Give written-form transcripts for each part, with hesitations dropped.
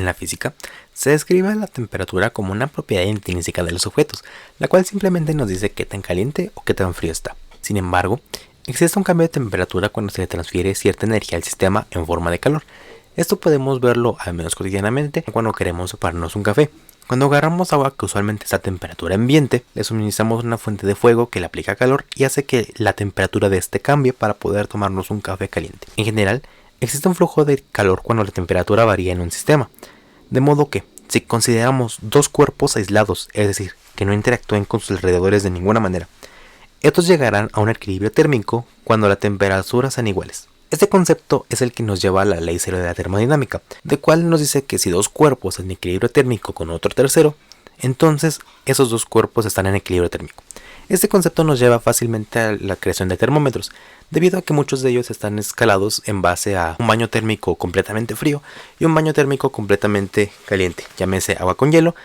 En la física, se describe la temperatura como una propiedad intrínseca de los objetos, la cual simplemente nos dice qué tan caliente o qué tan frío está. Sin embargo, existe un cambio de temperatura cuando se le transfiere cierta energía al sistema en forma de calor. Esto podemos verlo al menos cotidianamente cuando queremos prepararnos un café. Cuando agarramos agua que usualmente está a temperatura ambiente, le suministramos una fuente de fuego que le aplica calor y hace que la temperatura de este cambie para poder tomarnos un café caliente. En general, existe un flujo de calor cuando la temperatura varía en un sistema, de modo que, si consideramos dos cuerpos aislados, es decir, que no interactúen con sus alrededores de ninguna manera, estos llegarán a un equilibrio térmico cuando las temperaturas sean iguales. Este concepto es el que nos lleva a la ley cero de la termodinámica, de cual nos dice que si dos cuerpos en equilibrio térmico con otro tercero, entonces esos dos cuerpos están en equilibrio térmico. Este concepto nos lleva fácilmente a la creación de termómetros, debido a que muchos de ellos están escalados en base a un baño térmico completamente frío y un baño térmico completamente caliente, llámese agua con hielo,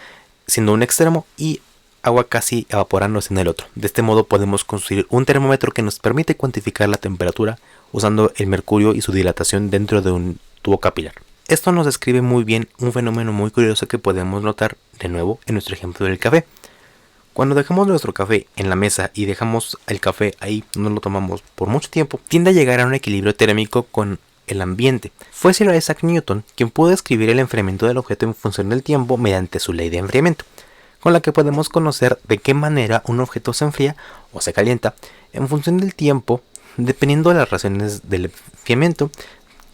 siendo un extremo, y agua casi evaporándose en el otro. De este modo podemos construir un termómetro que nos permite cuantificar la temperatura usando el mercurio y su dilatación dentro de un tubo capilar. Esto nos describe muy bien un fenómeno muy curioso que podemos notar de nuevo en nuestro ejemplo del café. Cuando dejamos nuestro café en la mesa y dejamos el café ahí, no lo tomamos por mucho tiempo, tiende a llegar a un equilibrio térmico con el ambiente. Fue Sir Isaac Newton quien pudo describir el enfriamiento del objeto en función del tiempo mediante su ley de enfriamiento, con la que podemos conocer de qué manera un objeto se enfría o se calienta en función del tiempo, dependiendo de las razones del enfriamiento,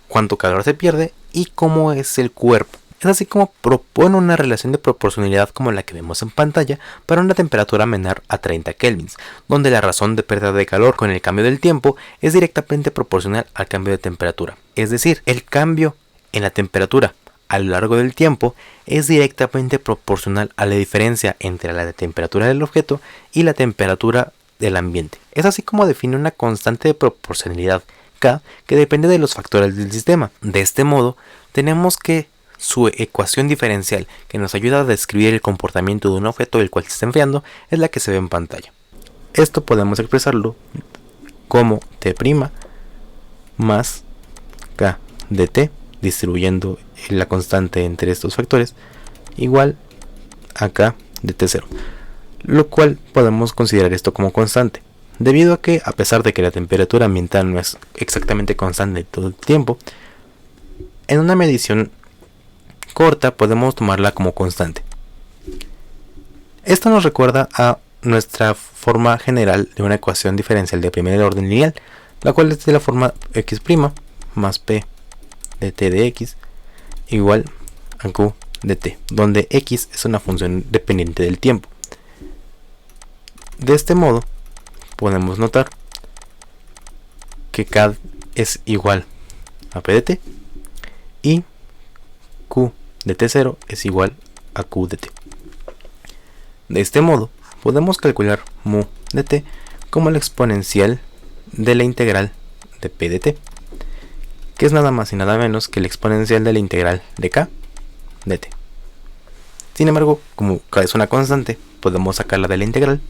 cuánto calor se pierde y cómo es el cuerpo. Es así como propone una relación de proporcionalidad como la que vemos en pantalla para una temperatura menor a 30 kelvins, donde la razón de pérdida de calor con el cambio del tiempo es directamente proporcional al cambio de temperatura. Es decir, el cambio en la temperatura a lo largo del tiempo es directamente proporcional a la diferencia entre la temperatura del objeto y la temperatura del ambiente. Es así como define una constante de proporcionalidad K que depende de los factores del sistema. De este modo, tenemos que su ecuación diferencial que nos ayuda a describir el comportamiento de un objeto el cual se está enfriando es la que se ve en pantalla. Esto podemos expresarlo como T' más K de T, distribuyendo la constante entre estos factores, igual a K de T0, lo cual podemos considerar esto como constante, debido a que a pesar de que la temperatura ambiental no es exactamente constante todo el tiempo, en una medición corta podemos tomarla como constante. Esto nos recuerda a nuestra forma general de una ecuación diferencial de primer orden lineal, la cual es de la forma x' más p de t de x igual a q de t, donde x es una función dependiente del tiempo. De este modo podemos notar que k es igual a p de t y q de t0 es igual a q de t. De este modo podemos calcular mu de t como la exponencial de la integral de p de t, que es nada más y nada menos que la exponencial de la integral de k de t. Sin embargo, como k es una constante, podemos sacarla de la integral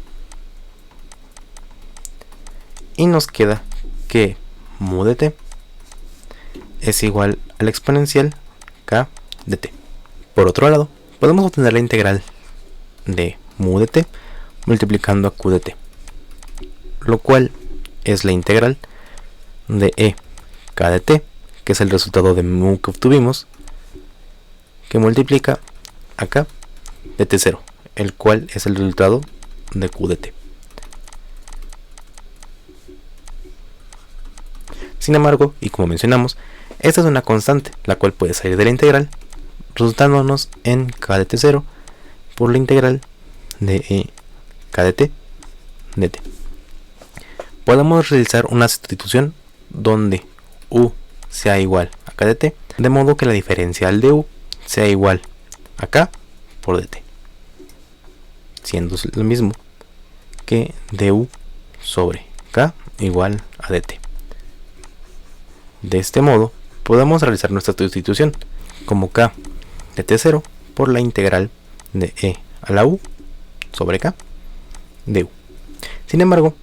y nos queda que mu de t es igual a la exponencial k de t. Por otro lado, podemos obtener la integral de mu de t multiplicando a q de t, lo cual es la integral de e k de t, que es el resultado de mu que obtuvimos, que multiplica a k de t0, el cual es el resultado de q de t. Sin embargo, y como mencionamos, esta es una constante, la cual puede salir de la integral, resultándonos en k de t0 por la integral de e k de t de t. Podemos realizar una sustitución donde u sea igual a k de t, de modo que la diferencial de u sea igual a k por dt, siendo lo mismo que du sobre k igual a dt. De este modo podemos realizar nuestra sustitución como k de t0 por la integral de e a la u sobre k de u. Sin embargo,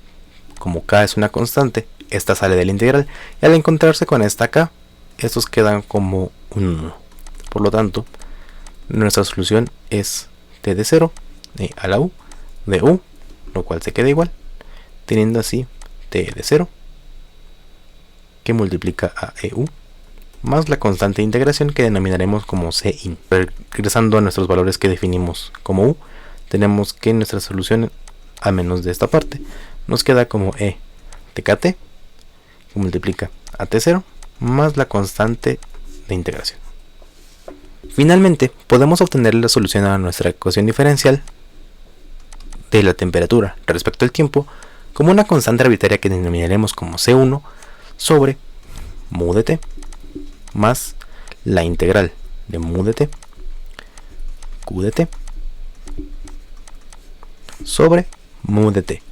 como k es una constante, esta sale de la integral y al encontrarse con esta k, estos quedan como un 1. Por lo tanto, nuestra solución es t de 0 a la u de u, lo cual se queda igual, teniendo así t de 0 que multiplica a EU más la constante de integración que denominaremos como Cin. Regresando a nuestros valores que definimos como u, tenemos que nuestra solución, a menos de esta parte, nos queda como e de kt que multiplica a t0 más la constante de integración. Finalmente, podemos obtener la solución a nuestra ecuación diferencial de la temperatura respecto al tiempo como una constante arbitraria que denominaremos como C1 sobre mu de t más la integral de mu de t q de t sobre mu de t.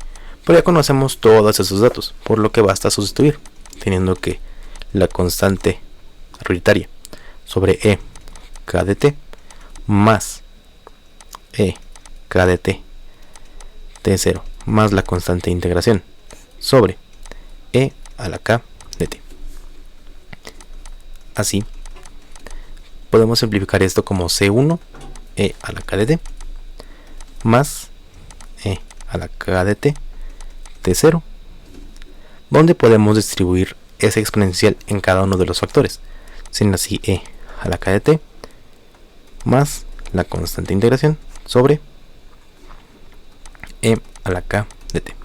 Pero ya conocemos todos esos datos, por lo que basta sustituir, teniendo que la constante arbitraria sobre e k de t más e k de t t0 más la constante de integración sobre e a la k de t. Así podemos simplificar esto como C1 e a la k de t más e a la k de t t0, donde podemos distribuir ese exponencial en cada uno de los factores, siendo así e a la k de t más la constante de integración sobre e a la k de t.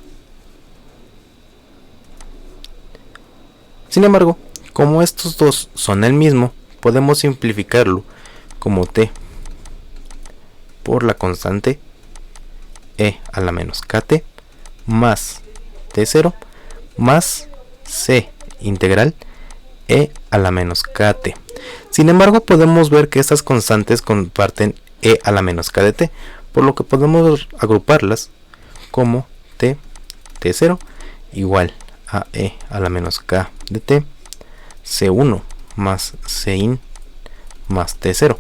Sin embargo, como estos dos son el mismo, podemos simplificarlo como t por la constante e a la menos kt más t0 más c integral e a la menos kt. Sin embargo, podemos ver que estas constantes comparten e a la menos k de t, por lo que podemos agruparlas como t0 igual a e a la menos k de t C1 más Cin más T0.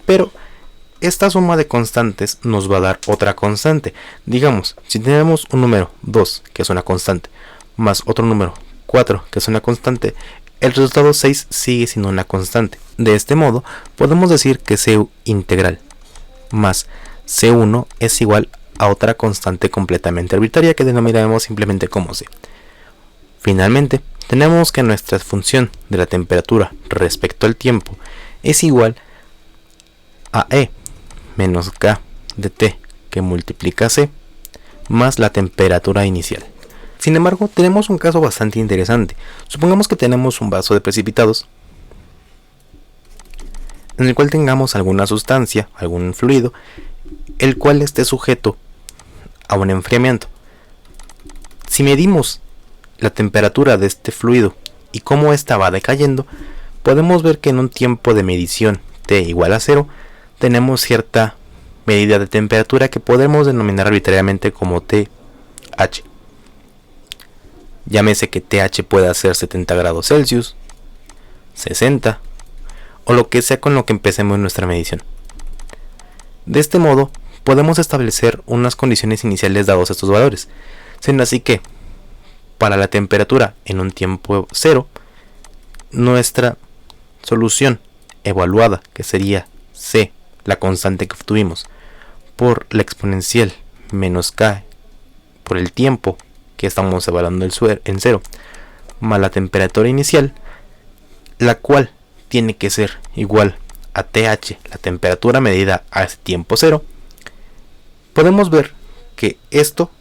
Pero esta suma de constantes nos va a dar otra constante. Digamos, si tenemos un número 2, que es una constante, más otro número 4, que es una constante, el resultado 6 sigue siendo una constante. De este modo, podemos decir que C integral más C1 es igual a otra constante completamente arbitraria que denominaremos simplemente como C. Finalmente, tenemos que nuestra función de la temperatura respecto al tiempo es igual a E menos K de T que multiplica C más la temperatura inicial. Sin embargo, tenemos un caso bastante interesante. Supongamos que tenemos un vaso de precipitados en el cual tengamos alguna sustancia, algún fluido, el cual esté sujeto a un enfriamiento. Si medimos la temperatura de este fluido y cómo ésta va decayendo, podemos ver que en un tiempo de medición t igual a 0 tenemos cierta medida de temperatura que podemos denominar arbitrariamente como TH. Llámese que TH pueda ser 70 grados Celsius, 60 o lo que sea con lo que empecemos nuestra medición. De este modo podemos establecer unas condiciones iniciales dados estos valores, siendo así que para la temperatura en un tiempo 0, nuestra solución evaluada, que sería C, la constante que obtuvimos, por la exponencial menos K por el tiempo que estamos evaluando en 0, más la temperatura inicial, la cual tiene que ser igual a TH, la temperatura medida a ese tiempo 0, podemos ver que esto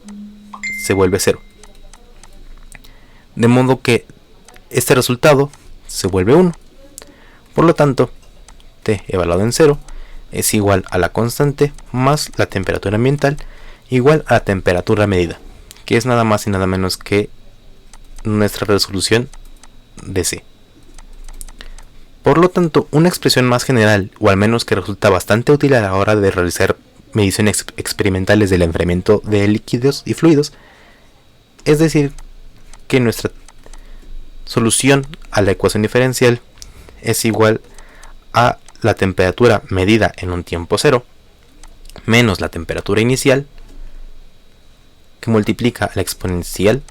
se vuelve 0. De modo que este resultado se vuelve 1. Por lo tanto, T evaluado en 0 es igual a la constante más la temperatura ambiental igual a la temperatura medida, que es nada más y nada menos que nuestra resolución de C. Por lo tanto, una expresión más general, o al menos que resulta bastante útil a la hora de realizar mediciones experimentales del enfriamiento de líquidos y fluidos, es decir, que nuestra solución a la ecuación diferencial es igual a la temperatura medida en un tiempo 0 menos la temperatura inicial que multiplica la exponencial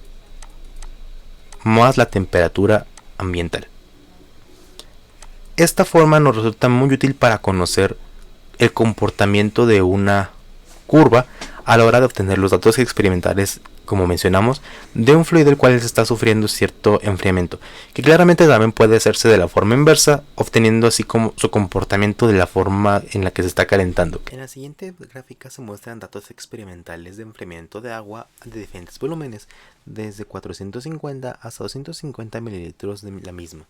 más la temperatura ambiental. Esta forma nos resulta muy útil para conocer el comportamiento de una curva a la hora de obtener los datos experimentales, como mencionamos, de un fluido el cual se está sufriendo cierto enfriamiento, que claramente también puede hacerse de la forma inversa, obteniendo así como su comportamiento de la forma en la que se está calentando. En la siguiente gráfica se muestran datos experimentales de enfriamiento de agua de diferentes volúmenes, desde 450 hasta 250 mililitros de la misma.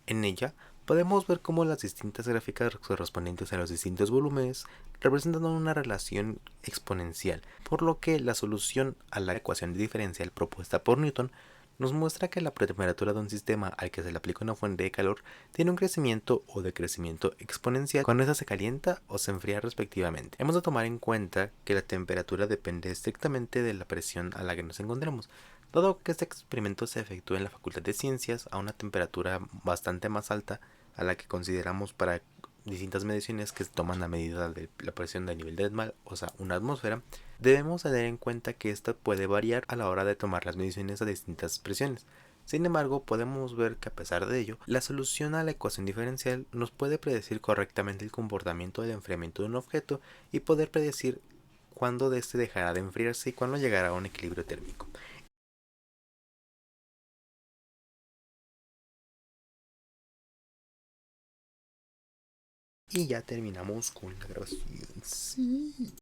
En ella podemos ver cómo las distintas gráficas correspondientes a los distintos volúmenes representan una relación exponencial, por lo que la solución a la ecuación diferencial propuesta por Newton nos muestra que la temperatura de un sistema al que se le aplica una fuente de calor tiene un crecimiento o decrecimiento exponencial cuando ésta se calienta o se enfría respectivamente. Hemos de tomar en cuenta que la temperatura depende estrictamente de la presión a la que nos encontremos, dado que este experimento se efectúa en la Facultad de Ciencias a una temperatura bastante más alta a la que consideramos para distintas mediciones que se toman a medida de la presión del nivel del mar, o sea, una atmósfera. Debemos tener en cuenta que esta puede variar a la hora de tomar las mediciones a distintas presiones. Sin embargo, podemos ver que a pesar de ello, la solución a la ecuación diferencial nos puede predecir correctamente el comportamiento del enfriamiento de un objeto y poder predecir cuándo éste dejará de enfriarse y cuándo llegará a un equilibrio térmico. Y ya terminamos con la grabación. Sí.